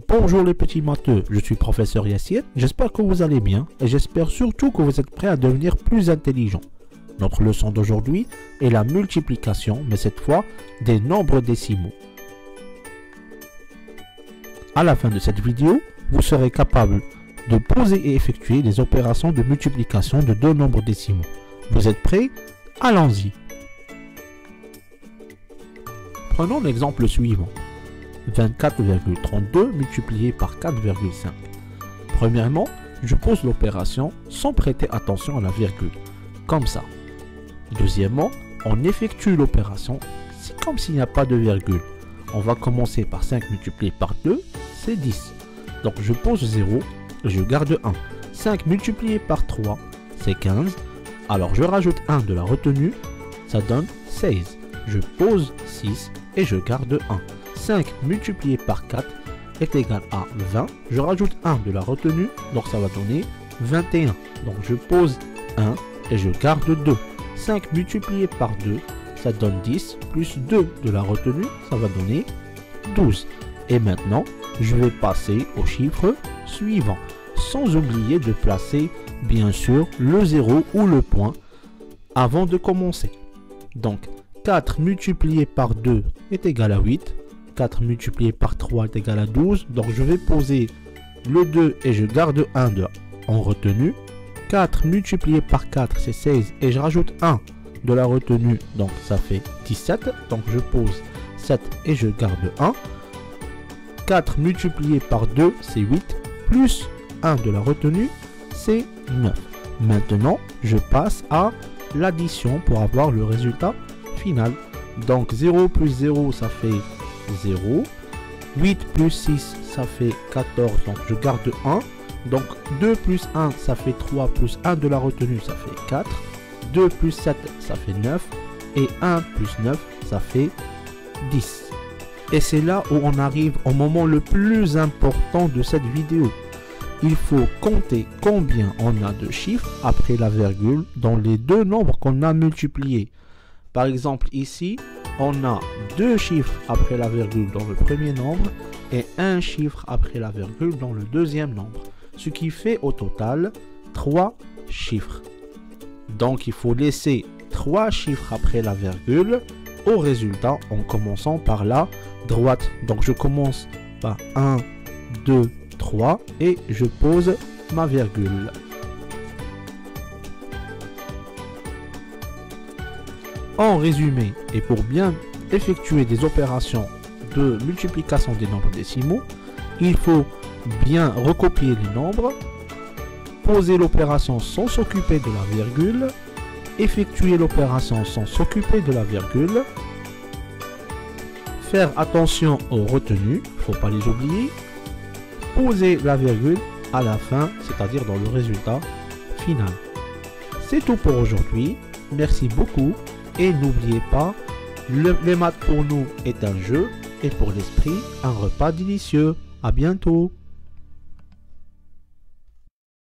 Bonjour les petits matheux, je suis professeur Yassine, j'espère que vous allez bien et j'espère surtout que vous êtes prêts à devenir plus intelligent. Notre leçon d'aujourd'hui est la multiplication, mais cette fois des nombres décimaux. À la fin de cette vidéo, vous serez capable de poser et effectuer des opérations de multiplication de deux nombres décimaux. Vous êtes prêts? Allons-y. Prenons l'exemple suivant. 24,32 multiplié par 4,5. Premièrement, je pose l'opération sans prêter attention à la virgule, comme ça. Deuxièmement, on effectue l'opération, c'est comme s'il n'y a pas de virgule. On va commencer par 5 multiplié par 2, c'est 10. Donc je pose 0 et je garde 1. 5 multiplié par 3, c'est 15. Alors je rajoute 1 de la retenue, ça donne 16. Je pose 6 et je garde 1. 5 multiplié par 4 est égal à 20. Je rajoute 1 de la retenue, donc ça va donner 21. Donc je pose 1 et je garde 2. 5 multiplié par 2, ça donne 10, plus 2 de la retenue, ça va donner 12. Et maintenant, je vais passer au chiffre suivant, sans oublier de placer, bien sûr, le 0 ou le point avant de commencer. Donc, 4 multiplié par 2 est égal à 8. 4 multiplié par 3 est égal à 12. Donc, je vais poser le 2 et je garde 1 en retenue. 4 multiplié par 4, c'est 16. Et je rajoute 1 de la retenue. Donc, ça fait 17. Donc, je pose 7 et je garde 1. 4 multiplié par 2, c'est 8. Plus 1 de la retenue, c'est 9. Maintenant, je passe à l'addition pour avoir le résultat final. Donc, 0 plus 0, ça fait 0. 8 plus 6, ça fait 14. Donc, je garde 1. Donc, 2 plus 1, ça fait 3. Plus 1 de la retenue, ça fait 4. 2 plus 7, ça fait 9. Et 1 plus 9, ça fait 10. Et c'est là où on arrive au moment le plus important de cette vidéo. Il faut compter combien on a de chiffres après la virgule dans les deux nombres qu'on a multipliés. Par exemple, ici, on a 2 chiffres après la virgule dans le premier nombre et 1 chiffre après la virgule dans le deuxième nombre. Ce qui fait au total 3 chiffres. Donc, il faut laisser 3 chiffres après la virgule au résultat en commençant par la droite. Donc, je commence par 1, 2, 3 et je pose ma virgule. En résumé, et pour bien effectuer des opérations de multiplication des nombres décimaux, il faut bien recopier les nombres, poser l'opération sans s'occuper de la virgule, effectuer l'opération sans s'occuper de la virgule, faire attention aux retenues, il ne faut pas les oublier, poser la virgule à la fin, c'est-à-dire dans le résultat final. C'est tout pour aujourd'hui, merci beaucoup. Et n'oubliez pas, les maths pour nous est un jeu et pour l'esprit un repas délicieux. À bientôt.